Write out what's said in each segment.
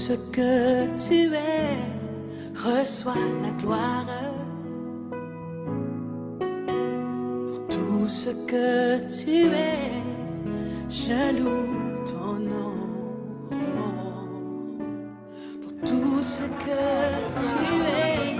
ce que tu es, reçois la gloire. Pour tout ce que tu es, je loue ton nom. Pour tout ce que tu es.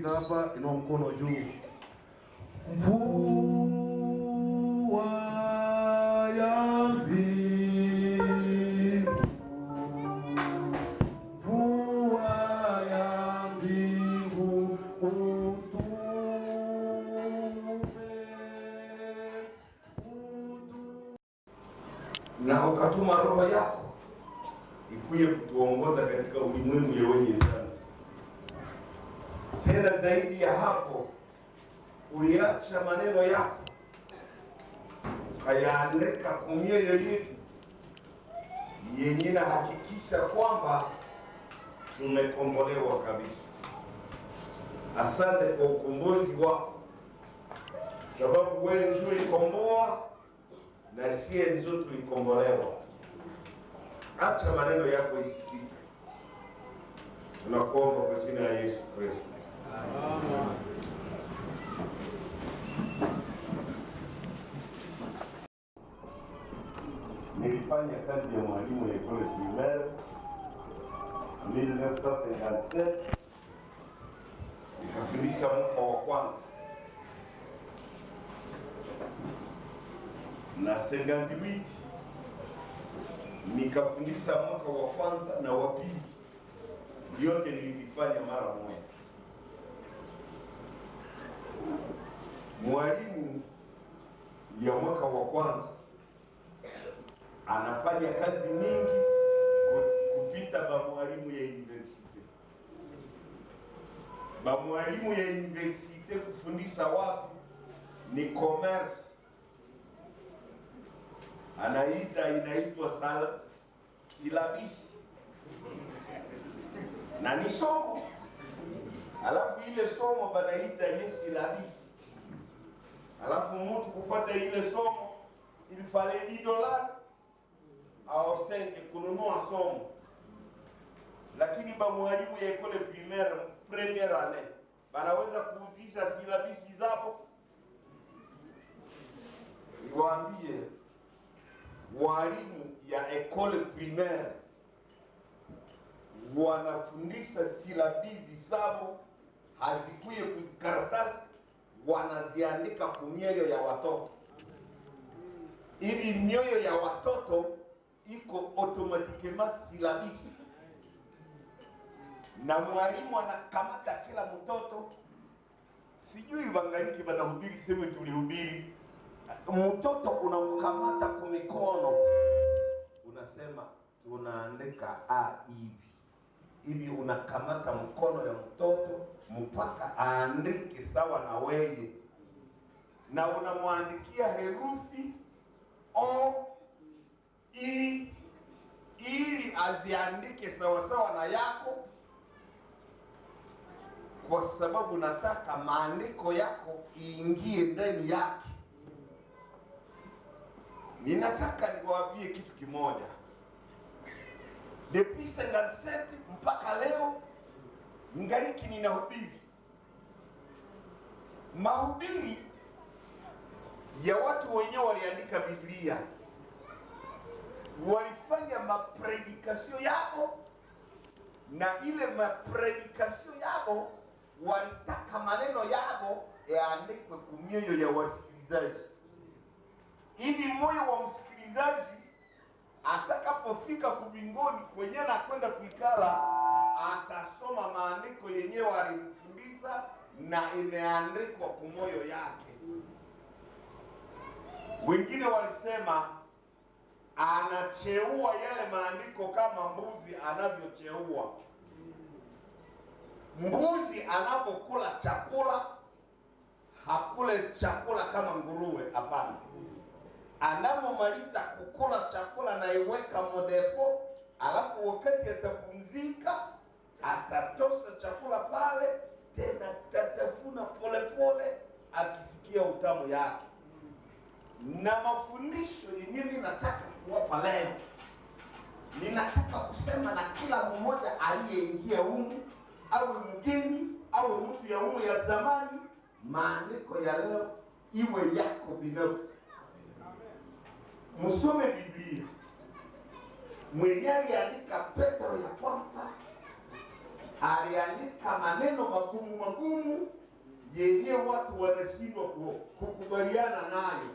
Hapa inua mkono juu. Mvua ya mbingu, mvua ya mbingu na ukatuma roho yako ikuye kutuongoza katika ulimwengu ya wenye sana. Tena zaidi ya hapo, uliacha maneno yako ukayaandika kwa mioyo yetu, yenye na hakikisha kwamba tumekombolewa kabisa. Asante kwa ukombozi wako, sababu wewe ndio ulikomboa na sie ndio tulikombolewa. Acha maneno yako isikike, tunakuomba kwa jina la Yesu Kristo. Amen. Nilifanya kazi ya mwalimu ya école primaire 1957, nikafundisha mwaka wa kwanza na 58 nikafundisha mwaka wa kwanza na wa pili, yote nilifanya mara moja. Mwalimu ya mwaka wa kwanza anafanya kazi mingi kupita ba mwalimu ya universite. Ba mwalimu ya universite kufundisha watu ni commerce, inaitwa syllabus na ni somo, alafu ile somo banaita syllabus. Alafu mtu kufuata ile somo ilifale $10 au 5 kununua somo. Lakini ba mwalimu ya école primaire première année banaweza kuuzisha syllabus zao. Niwaambie walimu ya école primaire wanafundisha syllabus zao, hazikuye kukaratasi, wanaziandika kwa mioyo ya watoto. Ili mioyo ya watoto iko automatikema syllabus. Na mwalimu anakamata kila mtoto, sijui bangaliki banahubiri sema tulihubiri, mtoto unamkamata kwa mikono, unasema tunaandika a hivi, unakamata mkono ya mtoto mpaka aandike sawa na wewe, na unamwandikia herufi o i ili aziandike sawa sawa na yako. kwa sababu nataka maandiko yako iingie ndani yake. Ninataka niwaambie kitu kimoja. Depuis 57 mpaka leo ngaliki ninahubiri. Mahubiri ya watu wenyewe waliandika Biblia, walifanya mapredikasio yao, na ile mapredikasio yao walitaka maneno yao yaandikwe kwa mioyo ya wasikilizaji, ili moyo wa msikilizaji atakapofika kubingoni kwenye na kwenda kuikala, atasoma maandiko yenyewe alimfundisha na imeandikwa kwa moyo yake. Wengine walisema anacheua yale maandiko kama mbuzi anavyocheua. Mbuzi anapokula chakula hakule chakula kama nguruwe, hapana. Anapomaliza kukula chakula na iweka modepo, alafu wakati atapumzika atatosa chakula pale tena, tatafuna polepole akisikia utamu yake. Na mafundisho yenyewe nataka kuwapa leo, ninataka kusema na kila mmoja aliyeingia humu, awe mgeni awe mtu ya humu ya zamani, maandiko ya leo iwe yako binafsi. Musome Biblia. Mwenye aliandika Petro ya kwanza aliandika maneno magumu yenye watu wanashindwa kukubaliana nayo,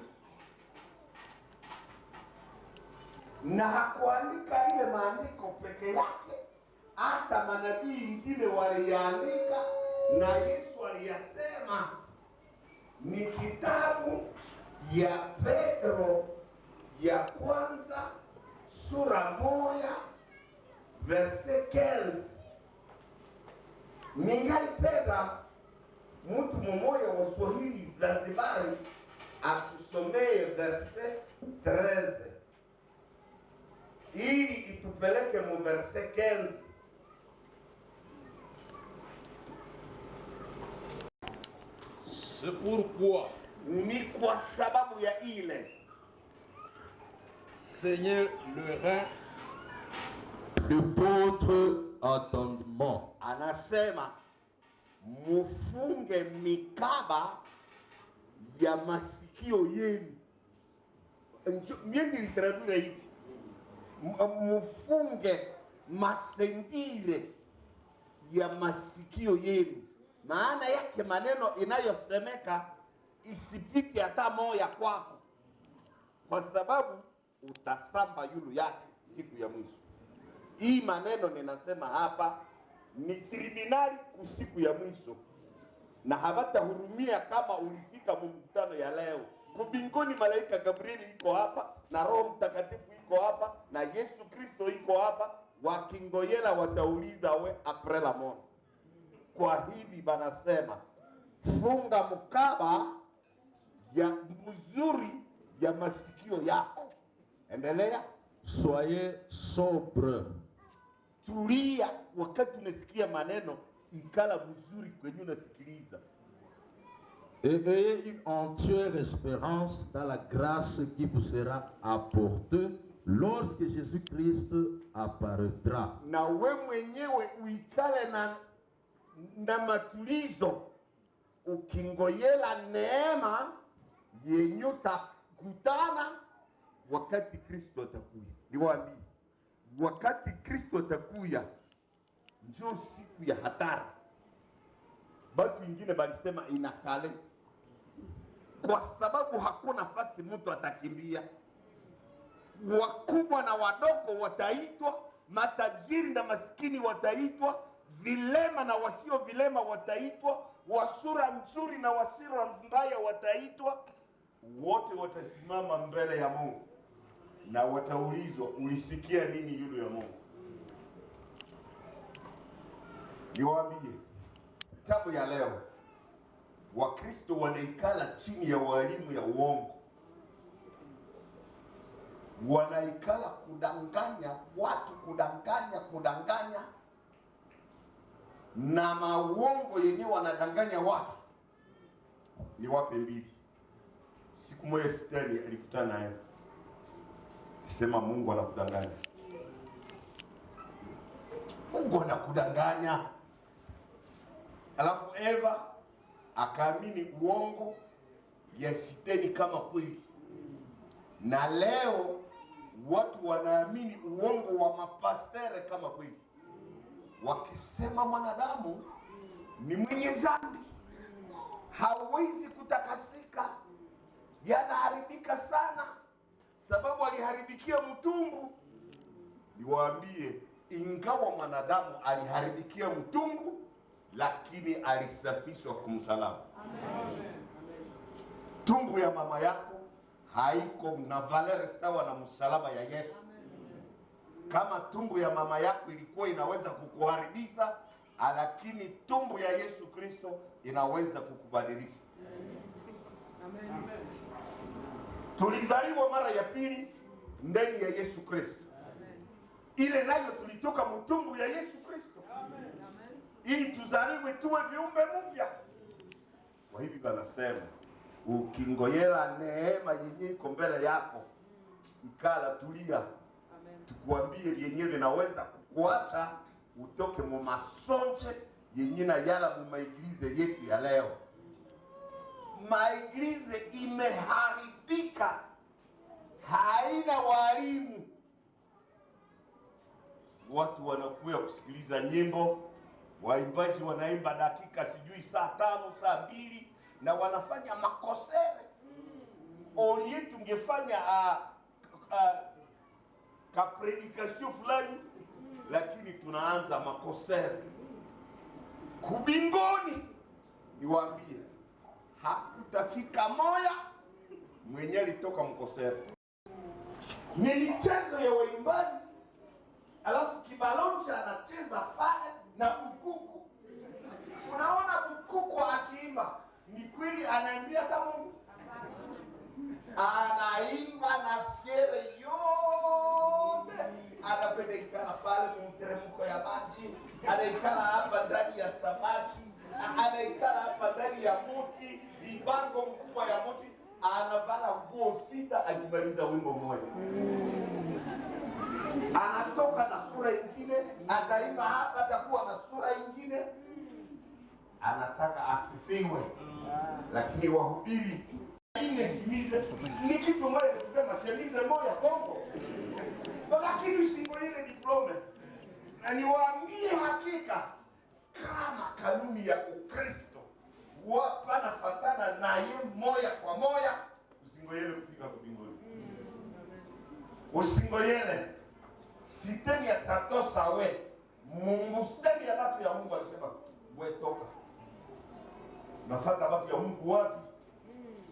na hakuandika ile maandiko peke yake, hata manabii wengine waliandika, na Yesu aliyasema. Ni kitabu ya Petro ya kwanza sura 1 verset 15. Ningalipenda mtu mmoja wa Swahili Zanzibari atusomee verset 13 ili itupeleke mu verset 15. C'est pourquoi, Ni kwa sababu ya ile, Seigneur le rein de votre entendement. anasema mufunge mikaba ya masikio yenu. Mimi nilitradura hivi, mufunge masendire ya masikio yenu. Maana yake maneno inayosemeka isipite hata moja kwako, kwa sababu utasamba yulu yake siku ya mwisho. Hii maneno ninasema hapa ni tribunali kusiku ya mwisho, na habatahurumia kama ulifika mkutano ya leo. Kubingoni malaika Gabrieli iko hapa na Roho Mtakatifu iko hapa na Yesu Kristo iko hapa, wakingoyela watauliza we apres la mort. Kwa hivi banasema funga mkaba ya mzuri ya masikio yako. Endelea. Soyez sobre. Tulia wakati unasikia maneno, ikala mzuri kwenye unasikiliza. Et ayez une entière espérance dans la grâce qui vous sera apportée lorsque Jésus-Christ apparaîtra. Na we mwenyewe uikale na matulizo, ukingoyela neema yenye utakutana wakati Kristo atakuya. Niwaambie, wakati Kristo atakuya ndio siku ya hatari. Batu wengine balisema inakale, kwa sababu hakuna nafasi mtu atakimbia. Wakubwa na wadogo wataitwa, matajiri na maskini wataitwa, vilema na wasio vilema wataitwa, wasura nzuri na wasira mbaya wataitwa. Wote watasimama mbele ya Mungu na wataulizwa, ulisikia nini yule ya Mungu? Niwaambie, tabu ya leo, Wakristo wanaikala chini ya walimu ya uongo, wanaikala kudanganya watu, kudanganya. na mauongo yenyewe wanadanganya watu. Ni wape mbili. Siku moja Steli alikutana naye, sema Mungu anakudanganya. Mungu anakudanganya. Alafu Eva akaamini uongo ya Steli kama kweli. Na leo watu wanaamini uongo wa mapastere kama kweli, wakisema mwanadamu ni mwenye dhambi, hawezi kutakasika, yanaharibika sana, sababu aliharibikia mtumbu. Niwaambie, ingawa mwanadamu aliharibikia mtumbu, lakini alisafishwa kumsalaba. Amen. Tumbu ya mama yako haiko na valere sawa na msalaba ya Yesu. Kama tumbu ya mama yako ilikuwa inaweza kukuharibisha, lakini tumbu ya Yesu Kristo inaweza kukubadilisha. Amen. Tulizaliwa mara ya pili ndani ya Yesu Kristo. Ile nayo tulitoka mtumbu ya Yesu Kristo. Ili tuzaliwe tuwe viumbe mpya. Kwa hivyo wanasema ukingoyela neema yenye iko mbele yako, ikala tulia. Tukuambie yenye linaweza kukuacha utoke mu masonche yenye na yala mu maiglize yetu ya leo. Maiglize imeharibika, haina walimu. Watu wanakuya kusikiliza nyimbo, waimbaji wanaimba dakika sijui saa 5 saa 2 na wanafanya makosere. Olie tungefanya ka predikasyon fulani, lakini tunaanza makosere. Kubingoni niwaambie, hakutafika moya mwenye alitoka mkosere. Ni michezo ya waimbaji, alafu kibalonja anacheza pale na bukuku. Unaona bukuku akiimba, ni kweli anaambia kama Mungu? Anaimba na fiere yote, anapelekana pale mteremko ya maji, anaikana hapa ndani ya samaki, anaikana hapa ndani ya muti, ibango mkubwa ya muti, anavala nguo 6 akimaliza wimbo mmoja. Anatoka na sura ingine, ataimba hapa atakuwa na sura ingine. Anataka asifiwe. Lakini wahubiri ine shimize ni kitu moja kusema shemize moja Kongo. Lakini usingo ile diplome. Na niwaambie hakika, kama kanuni ya Ukristo wapana fatana naye moja kwa moja, usingoyele kufika mbinguni. Usingoyele siteni ya tatosa we musteni ya watu ya Mungu alisema we toka. Nafata watu ya Mungu wapi?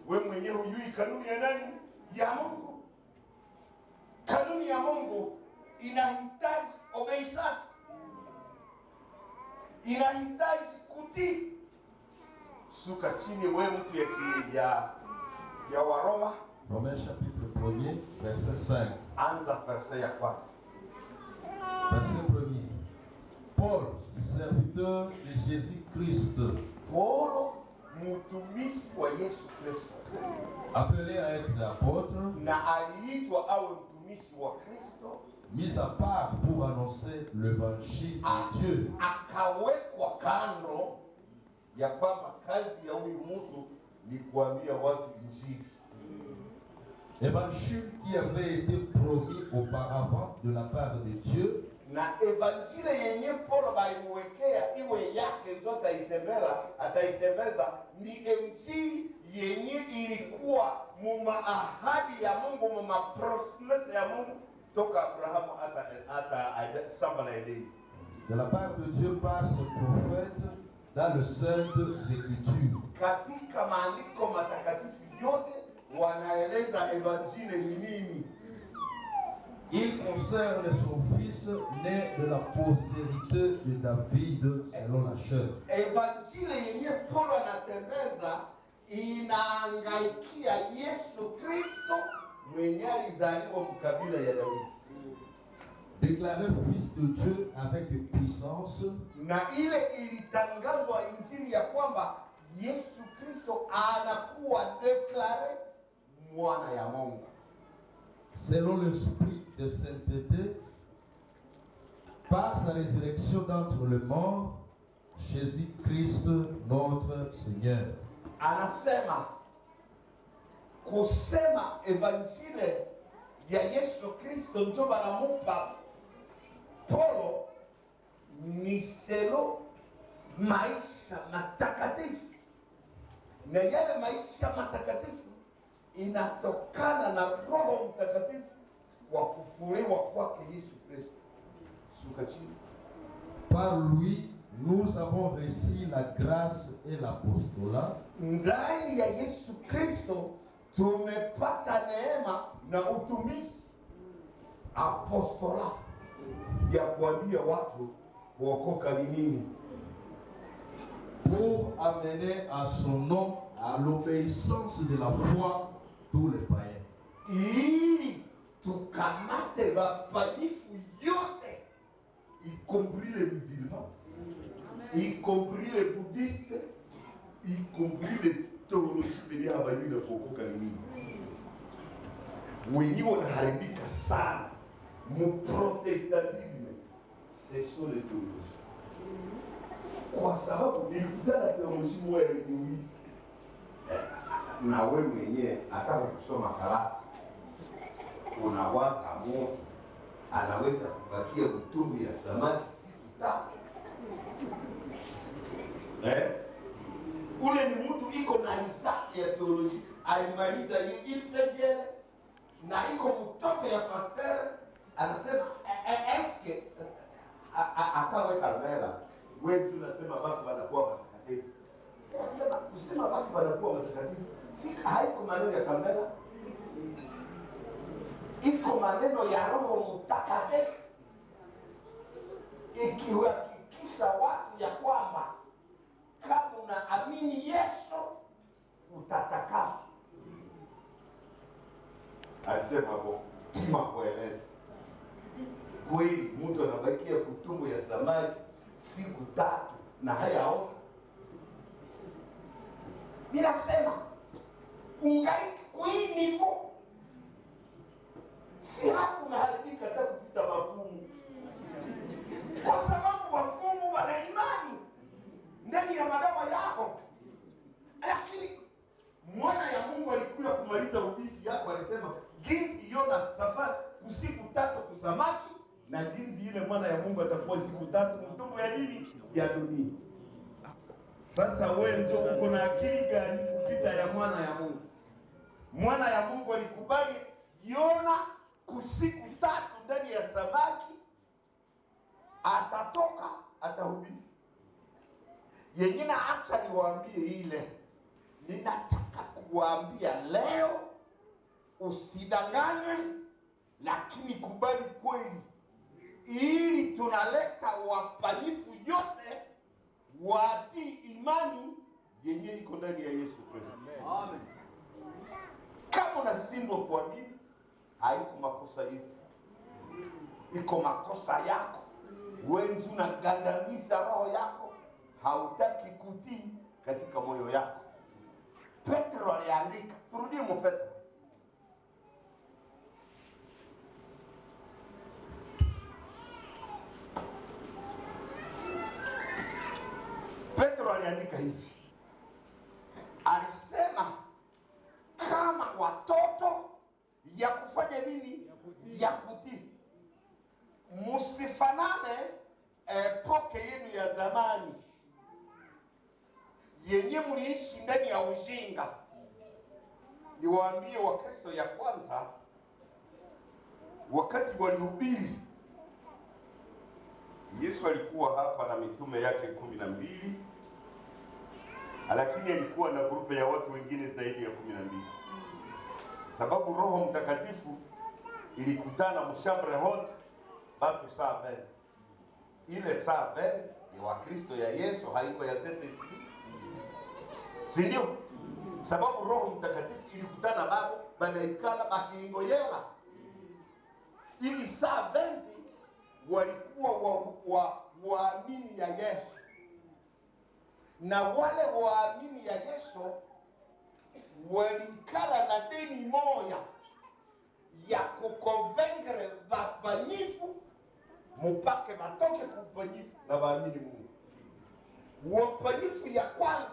We mwenyewe hujui kanuni ya nani? Ya Mungu. Kanuni ya Mungu inahitaji obeisance, inahitaji kutii. Suka chini we mtu ya Waroma, Romains chapitre 1er, verset 5. Anza verset ya kwanza. Verset 1er. Paul, serviteur de Jésus-Christ, Paulo, mtumishi wa Yesu Kristo, appelé à être apôtre, na aliitwa awe mtumishi wa Kristo, mis à part pour annoncer l'évangile de Dieu. Akawekwa kando ya kwamba kazi ya huyu mtu ni kuambia watu injili. Évangile qui avait été promis auparavant de la part de Dieu. Na evanjili yenye Paulo balimwekea iwe yake zote ataitembeza ni injili yenye ilikuwa mumaahadi ya Mungu, mumapromese ya Mungu toka Abrahamu hata shamba la Edeni. De la part de Dieu par ses prophètes dans le Saintes Écritures. Katika maandiko matakatifu yote wanaeleza evanjili ni nini. Il concerne son fils né de la postérité de David selon la chair. Evanjili yenye Paulo anatembeza inaangaikia Yesu Kristo mwenye alizaliwa mkabila ya Daudi. déclaré fils de Dieu avec puissance, na ile ilitangazwa injili ya kwamba Yesu Kristo anakuwa deklare mwana ya Mungu selon l'esprit de sainteté, par sa résurrection d'entre les morts, Jésus-Christ notre Seigneur. Anasema kusema evanjile ya Yesu Kristo ndio banamupa Paulo ni selo maisha matakatifu, na yale maisha matakatifu inatokana na Roho Mtakatifu kwa kufufuliwa kwake Yesu Kristo. Suka chini. Par lui, nous avons reçu la grâce et l'apostolat. Ndani ya Yesu Kristo tumepata neema na utumishi, apostola ya kuambia watu kuokoka ni nini, pour amener à son nom, à l'obéissance de la foi, tous les païens. ili tukamate mapadhifu yote, y compris les musulmans, y compris les bouddhistes, y compris les théologies de habari na kuokoka ni nini. Wenye wanaharibika sana mu protestantisme, ce sont les théologies. Kwa sababu nilikutana theoloji moja iliniuliza, na wewe mwenyewe ataka kusoma kalasi, unawaza moto anaweza kubakia mtumbi ya samaki siku tatu? Ule ni mtu iko na lisasi ya teoloji, alimaliza IPGL na iko mtoto ya pasteur, anasema eske akawe kamera wewe tunasema watu wanakuwa matakatifu. Nasema kusema watu wanakuwa matakatifu si haiko maneno ya kamera, iko maneno ya Roho Mtakatifu ikiwahakikisha watu ya kwamba kama unaamini Yesu utatakaswa. Alisema hapo pima kueleza kweli, mtu anabakia kutumbo ya samaki siku tatu na hayaoza. Mimi nasema ungaliki kui nivo, si hapo unaharibika hata kupita mafumu, kwa sababu mafumu wana imani ndani ya madawa yako. Lakini mwana ya Mungu alikuja kumaliza ubisi yako, alisema ginzi yona safari usiku tatu kusamaki, na ginzi ile mwana ya Mungu atakuwa siku tatu mtumbo ya nini ya dunia. Sasa wewe ndio uko na akili gani kupita ya mwana ya Mungu? Mwana ya Mungu alikubali Yona kusiku tatu ndani ya samaki, atatoka atahubiri. Yengine acha niwaambie ile, ninataka kuwaambia leo, usidanganywe, lakini kubali kweli, ili tunaleta wapanyifu yote watii imani yenye iko ndani ya Yesu Kristo. Amen. Kama unashindwa kuamini, haiko makosa yetu, iko makosa yako. Wewe unagandamiza roho yako, hautaki kutii katika moyo yako. Petro aliandika, turudie mu Petro. Petro aliandika hivi, alisema kama watoto ya kufanya nini? Ya kutii. Musifanane epoke yenu ya zamani yenye mliishi ndani ya ujinga. Niwaambie Wakristo ya kwanza, wakati walihubiri, Yesu alikuwa hapa na mitume yake 12, lakini alikuwa na grupe ya watu wengine zaidi ya 12, sababu Roho Mtakatifu ilikutana mshambre hote batu saa 20. Ile saa 20 ni Wakristo ya Yesu, haiko ya Saint-Esprit, si ndio? Sababu Roho Mtakatifu ilikutana babo banaikala bakiingoyela ili saa 20 walikuwa waamini ya Yesu, na wale waamini ya Yesu walikala na deni moya ya kukonvaincre wafanyifu mupake batoke kufanyifu na waamini Mungu. Wafanyifu ya kwanza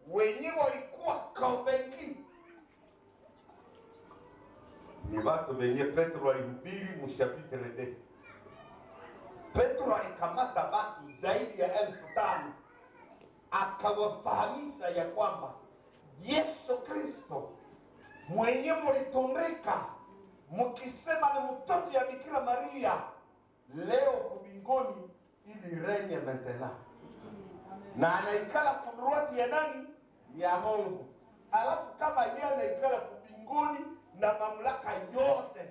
wenye walikuwa convaincu ni watu wenye Petro alihubiri mshapitre 2. Petro alikamata watu zaidi ya 5,000 akawafahamisha ya kwamba Yesu Kristo mwenye mulitundika mukisema ni mtoto ya Bikira Maria, leo kubingoni ili renye maintenant, na anaikala kudruati ya nani? Ya Mungu. Alafu kama yeye anaikala kubingoni na mamlaka yote,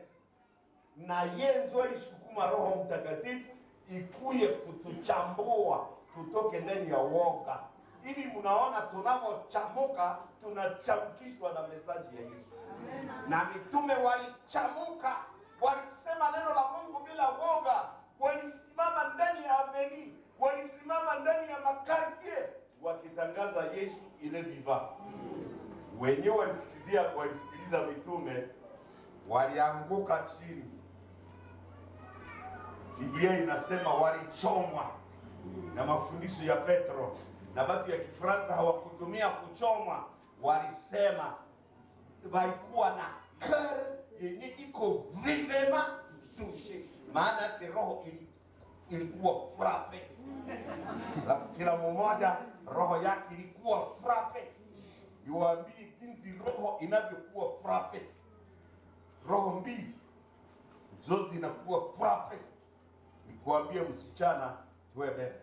na yeye ndio alisukuma Roho Mtakatifu ikuye kutuchambua tutoke ndani ya woga, ili mnaona tunapochamuka tunachamkishwa na mesaji ya Yesu. Amen. Na mitume walichamuka, walisema neno la Mungu bila woga, walisimama ndani ya aveni, walisimama ndani ya makartie wakitangaza Yesu ile viva. Wenyewe walisikiliza mitume, walianguka chini. Biblia inasema walichomwa na mafundisho ya Petro, na watu ya Kifaransa hawakutumia kuchomwa, walisema walikuwa na cœur yenye iko vivement touché, maana yake roho ilikuwa frappe. Alafu kila mmoja roho yake ilikuwa frappe. Niwaambie jinsi roho inavyokuwa frappe. Roho mbili zote zinakuwa frappe. Nikuambie msichana, tuwe mbele.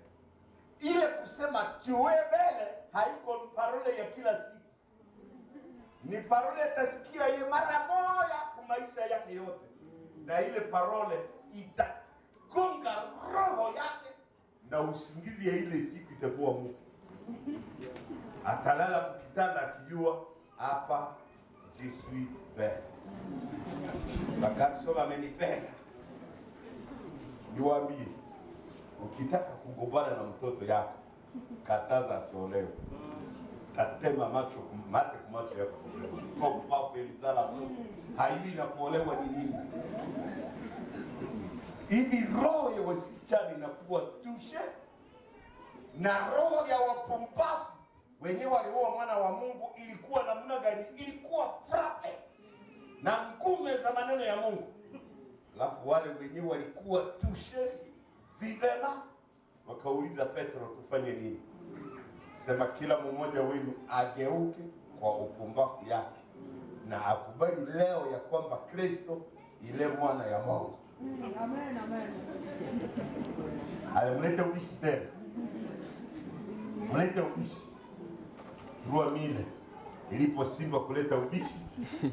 Ile kusema tuwe mbele haiko parole ya kila siku, ni parole atasikia ye mara moja kwa maisha yake yote, na ile parole itagonga roho yake, na usingizi ya ile siku itakuwa Mungu. Atalala kitanda akijua hapa je suis père, bakati soba amenipenda. Niwaambie, ukitaka kugombana na mtoto yako, kataza asiolewe. Tatema mate kwa macho yako. Kwa papo ilizala Mungu, haiwi na kuolewa ni nini? Hivi roho ya wasichana inakuwa tushe, na roho ya wapumbavu wenyewe walioa mwana wa Mungu ilikuwa namna gani? Ilikuwa frappe na ngume za maneno ya Mungu. Alafu wale wenyewe walikuwa tushe vivema, wakauliza Petro, tufanye nini? Sema kila mmoja wenu ageuke kwa upumbavu yake na akubali leo ya kwamba Kristo ile mwana ya Mungu. Amen, amen. Alimleta ubishi tena. Mleta ubishi. Rua mile. Iliposhindwa kuleta ubishi,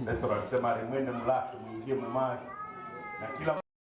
Petro alisema alimwende mlaki mwingie mumai. Na kila